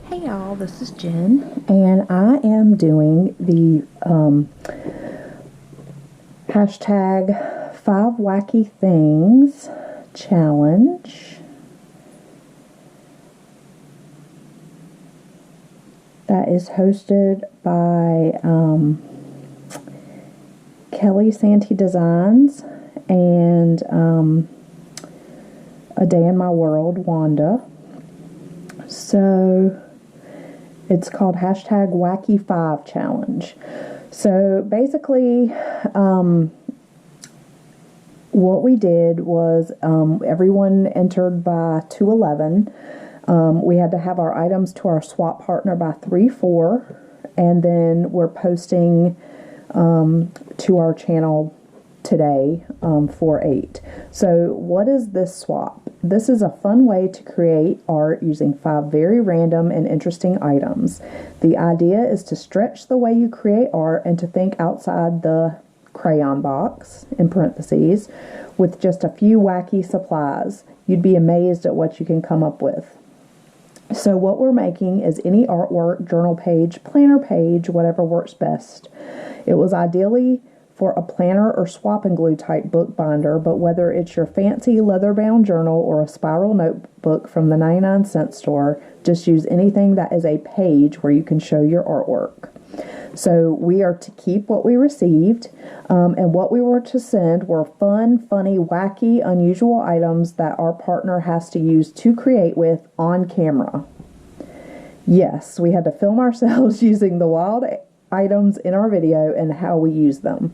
Hey y'all, this is Jen, and I am doing the hashtag 5 Wacky Things challenge. That is hosted by Kelly Santi Designs and A Day in My World, Wanda. So it's called hashtag Wacky 5 Challenge. So basically, what we did was everyone entered by 2:11. We had to have our items to our swap partner by 3:04, and then we're posting to our channel today 4:08. So what is this swap? This is a fun way to create art using 5 very random and interesting items. The idea is to stretch the way you create art and to think outside the crayon box, in parentheses, with just a few wacky supplies. You'd be amazed at what you can come up with. So what we're making is any artwork, journal page, planner page, whatever works best. It was ideally for a planner or swap and glue type book binder, but whether it's your fancy leather-bound journal or a spiral notebook from the 99-cent store, just use anything that is a page where you can show your artwork. So we are to keep what we received, and what we were to send were fun, funny, wacky, unusual items that our partner has to use to create with on camera. Yes, we had to film ourselves using the wild items in our video and how we use them.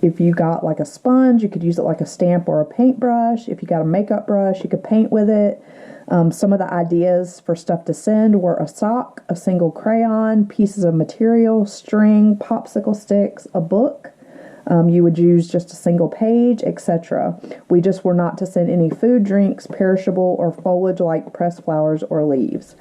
If you got like a sponge, you could use it like a stamp or a paintbrush. If you got a makeup brush, you could paint with it. Some of the ideas for stuff to send were a sock, a single crayon, pieces of material, string, popsicle sticks, a book. You would use just a single page, etc. We just were not to send any food, drinks, perishable, or foliage like pressed flowers or leaves.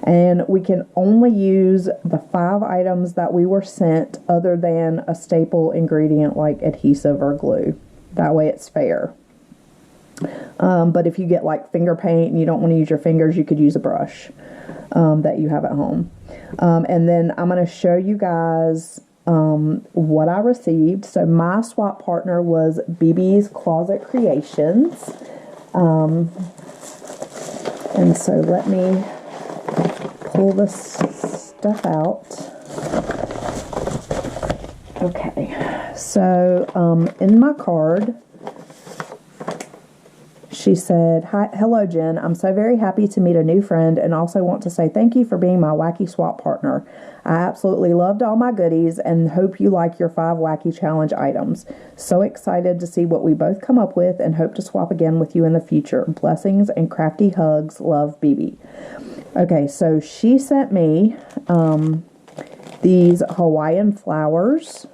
And we can only use the 5 items that we were sent other than a staple ingredient like adhesive or glue. That way it's fair. But if you get like finger paint and you don't want to use your fingers, you could use a brush that you have at home. And then I'm going to show you guys what I received. So my swap partner was BB's Closet Creations. And so let me pull this stuff out. Okay, so in my card, she said, "Hi, hello Jen, I'm so very happy to meet a new friend and also want to say thank you for being my wacky swap partner. I absolutely loved all my goodies and hope you like your 5 wacky challenge items. So excited to see what we both come up with and hope to swap again with you in the future. Blessings and crafty hugs. Love, BB." Okay, so she sent me these Hawaiian flowers.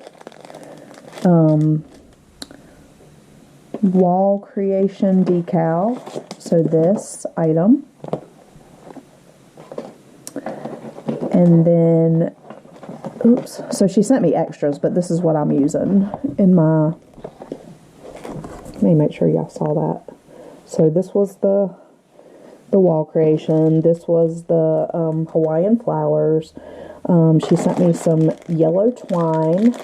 Wall creation decal. So this item. And then, oops. So she sent me extras, but this is what I'm using in my, let me make sure y'all saw that. So this was the wall creation. This was the Hawaiian flowers. She sent me some yellow twine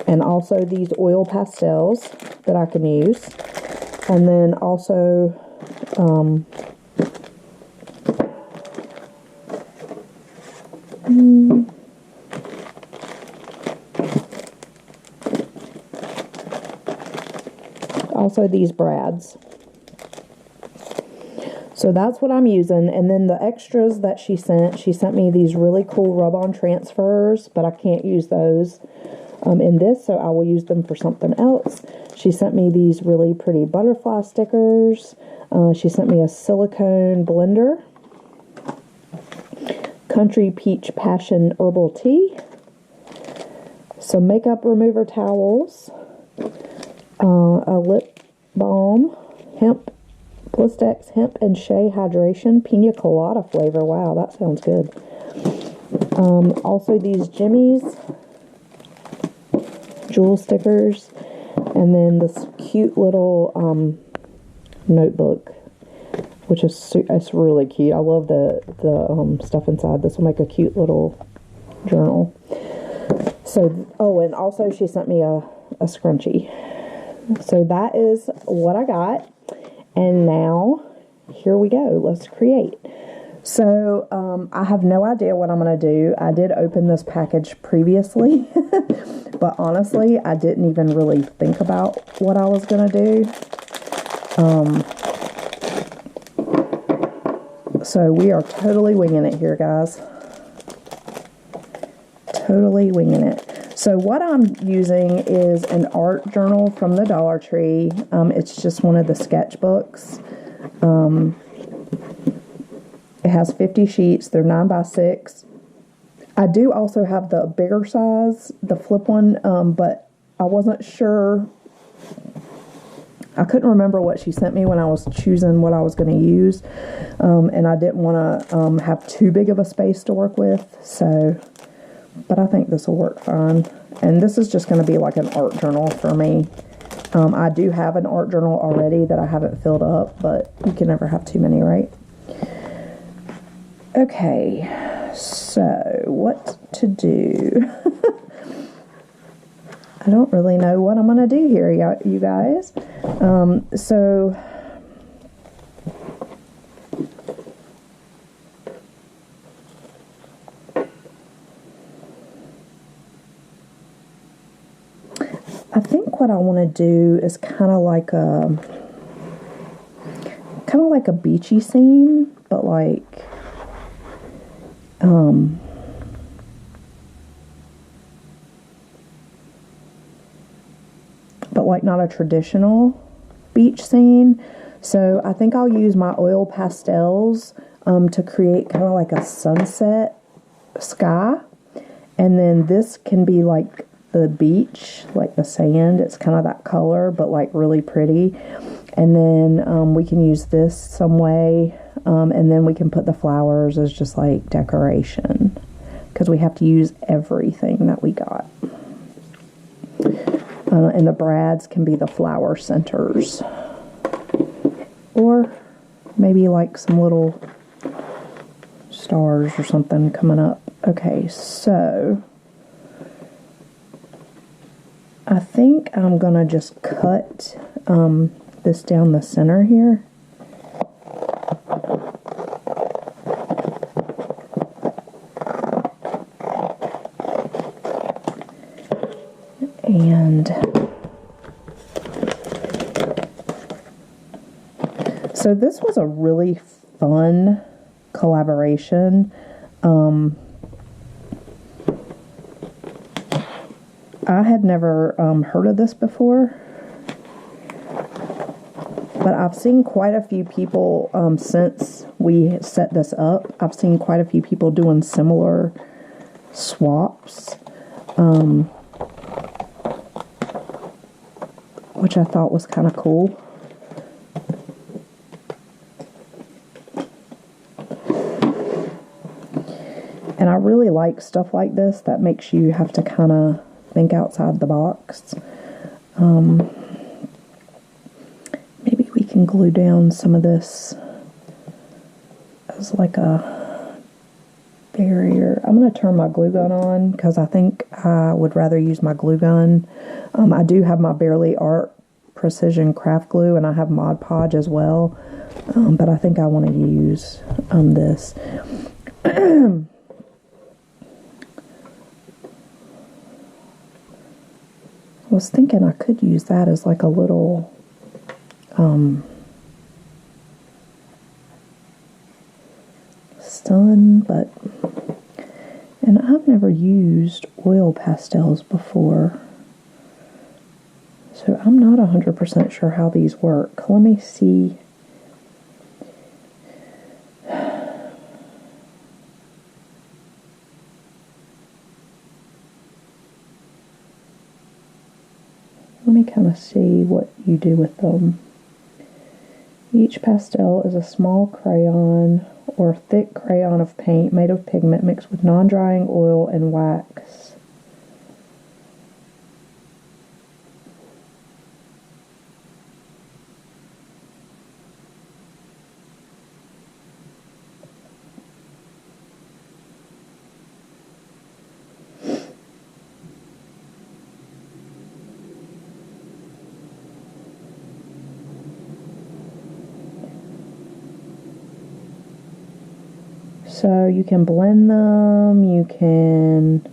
and also these oil pastels that I can use. And then also these brads. So that's what I'm using. And then the extras that she sent me these really cool rub-on transfers, but I can't use those in this, so I will use them for something else. She sent me these really pretty butterfly stickers. She sent me a silicone blender, Country Peach Passion herbal tea, some makeup remover towels, a lip balm, hemp, Blistex hemp and shea hydration pina colada flavor. Wow, that sounds good. Also these jimmies, jewel stickers, and then this cute little notebook, which is it's really cute. I love the stuff inside. This will make a cute little journal. So, oh, and also she sent me a scrunchie. So that is what I got. And now, here we go. Let's create. So, I have no idea what I'm going to do. I did open this package previously, but honestly, I didn't even really think about what I was going to do. So we are totally winging it here, guys. Totally winging it. So what I'm using is an art journal from the Dollar Tree. It's just one of the sketchbooks. It has 50 sheets. They're 9x6. I do also have the bigger size, the flip one, but I wasn't sure. I couldn't remember what she sent me when I was choosing what I was going to use, and I didn't want to have too big of a space to work with, so, but I think this will work fine. And this is just going to be like an art journal for me. I do have an art journal already that I haven't filled up, but you can never have too many, right? Okay, so what to do? I don't really know what I'm going to do here, you guys. So I think what I want to do is kind of like a beachy scene, but like not a traditional beach scene. So I think I'll use my oil pastels to create kind of like a sunset sky, and then this can be like the beach, like the sand. It's kind of that color, but like really pretty. And then we can use this some way, and then we can put the flowers as just like decoration, because we have to use everything that we got. And the brads can be the flower centers, or maybe like some little stars or something coming up. Okay, so I think I'm gonna just cut this down the center here. And so this was a really fun collaboration. I had never heard of this before, but I've seen quite a few people since we set this up. I've seen quite a few people doing similar swaps, which I thought was kind of cool. And I really like stuff like this that makes you have to kind of think outside the box. Maybe we can glue down some of this as like a barrier. I'm going to turn my glue gun on because I think I would rather use my glue gun. I do have my Barely Art Precision Craft Glue, and I have Mod Podge as well, but I think I want to use this. I was thinking I could use that as like a little sun, and I've never used oil pastels before, so I'm not 100% sure how these work. Let me see. Let me kind of see what you do with them. Each pastel is a small crayon or thick crayon of paint made of pigment mixed with non-drying oil and wax. So you can blend them, you can...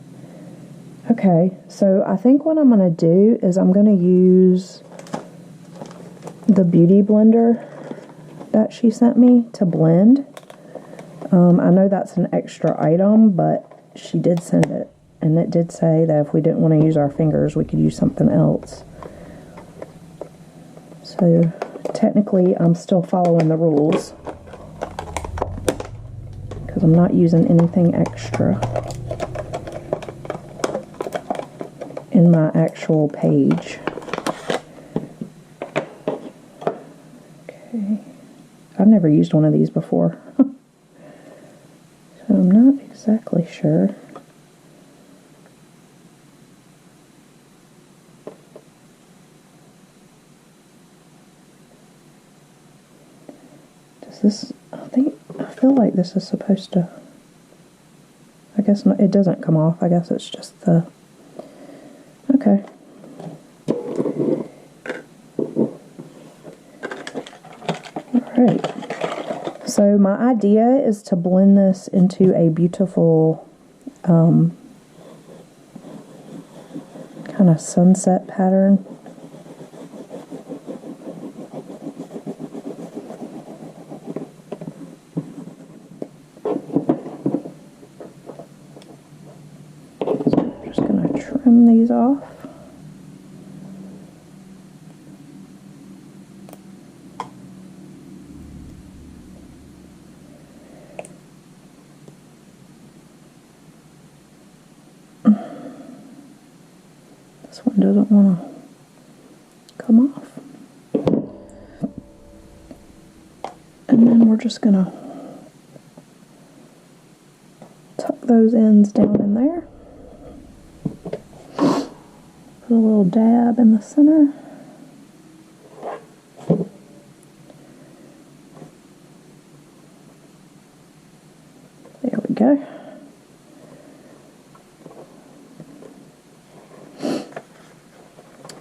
Okay, so I think what I'm going to do is I'm going to use the beauty blender that she sent me to blend. I know that's an extra item, but she did send it. And it did say that if we didn't want to use our fingers, we could use something else. So technically, I'm still following the rules, because I'm not using anything extra in my actual page. Okay. I've never used one of these before. So I'm not exactly sure. Does this, I feel like this is supposed to, I guess not, it doesn't come off. I guess it's just the, okay. Alright. So my idea is to blend this into a beautiful kind of sunset pattern. So I'm just going to trim these off. This one doesn't want to come off. And then we're just going to tuck those ends down in there. Put a little dab in the center. There we go.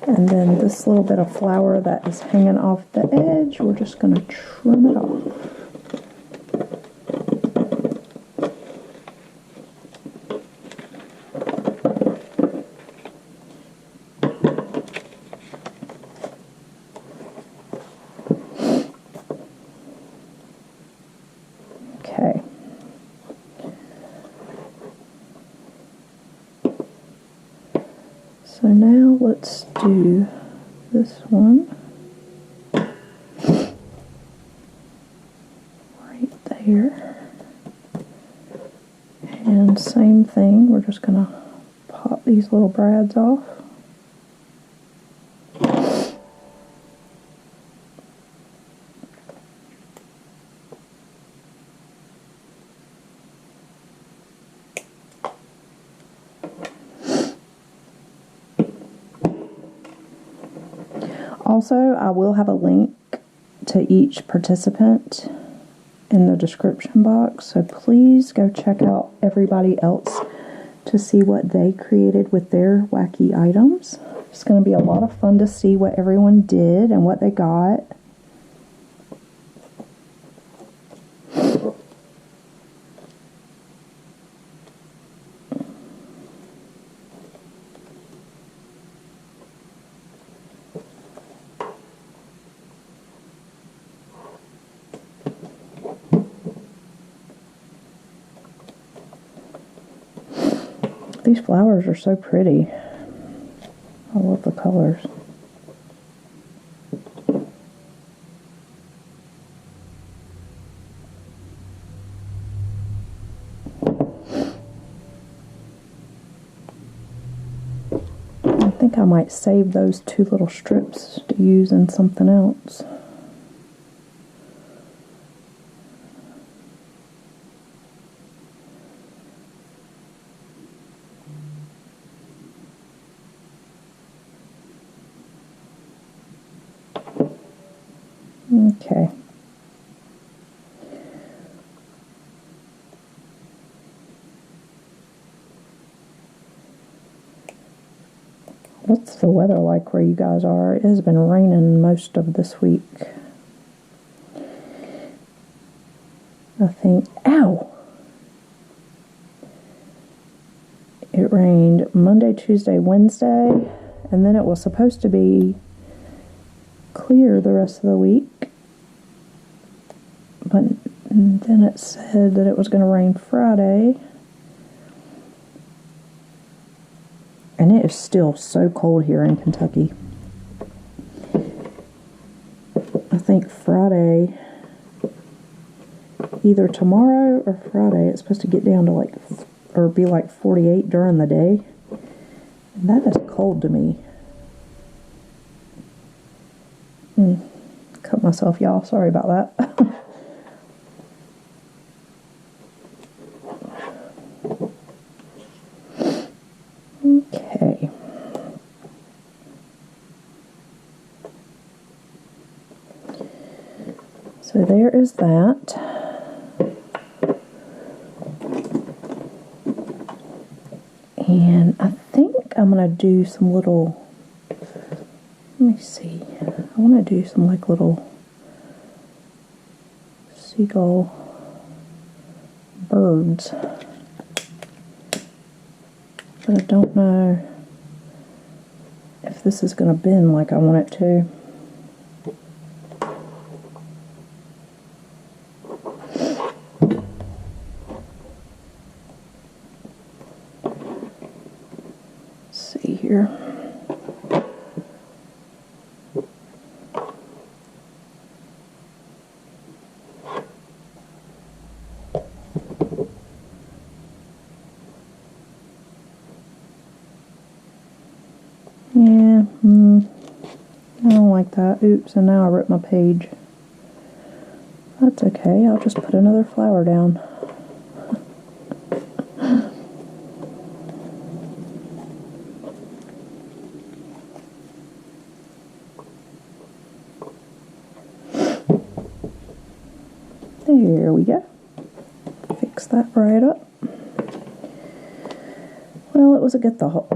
And then this little bit of flour that is hanging off the edge, we're just going to trim it off. Okay. So now let's do this one right there. And same thing, we're just going to pop these little brads off. Also, I will have a link to each participant in the description box, so please go check out everybody else to see what they created with their wacky items. It's going to be a lot of fun to see what everyone did and what they got. These flowers are so pretty. I love the colors. I think I might save those two little strips to use in something else. Okay. What's the weather like where you guys are? It has been raining most of this week. I think, ow! it rained Monday, Tuesday, Wednesday, and then it was supposed to be clear the rest of the week. But then it said that it was going to rain Friday. And it is still so cold here in Kentucky. I think Friday, either tomorrow or Friday, it's supposed to get down to like, or be like 48 during the day. And that is cold to me. Cut myself, y'all. Sorry about that. Okay. So there is that. And I think I'm going to do some little, let me see. I want to do some like little seagull birds. But I don't know if this is going to bend like I want it to. Let's see here. Yeah, I don't like that. Oops, and now I ripped my page. That's okay, I'll just put another flower down. There we go. Fix that right up. Well, it was a good thought.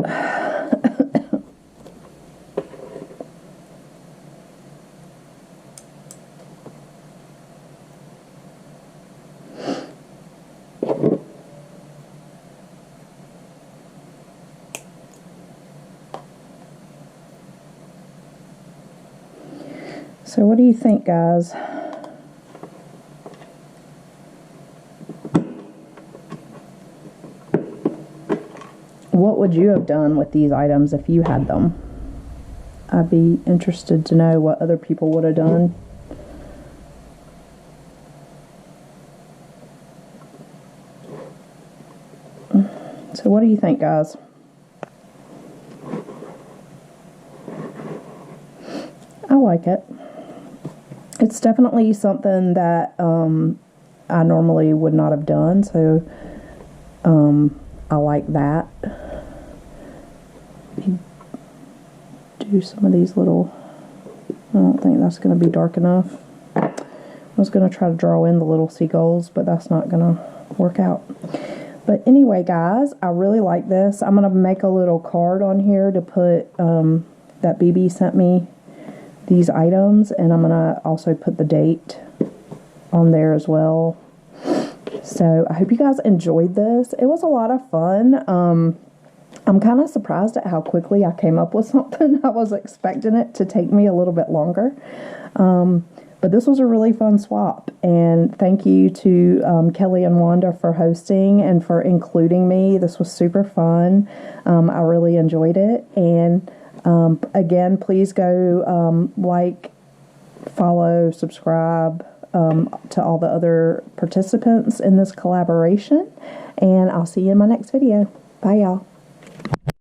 So what do you think, guys? What would you have done with these items if you had them? I'd be interested to know what other people would have done. So what do you think, guys? I like it. It's definitely something that I normally would not have done, so I like that. Do some of these little, I don't think that's going to be dark enough. I was going to try to draw in the little seagulls, but that's not going to work out. But anyway, guys, I really like this. I'm going to make a little card on here to put that BB sent me these items, and I'm going to also put the date on there as well. So I hope you guys enjoyed this. It was a lot of fun. I'm kind of surprised at how quickly I came up with something. I was expecting it to take me a little bit longer. But this was a really fun swap. And thank you to Kelly and Wanda for hosting and for including me. This was super fun. I really enjoyed it. And again, please go like, follow, subscribe to all the other participants in this collaboration. And I'll see you in my next video. Bye, y'all.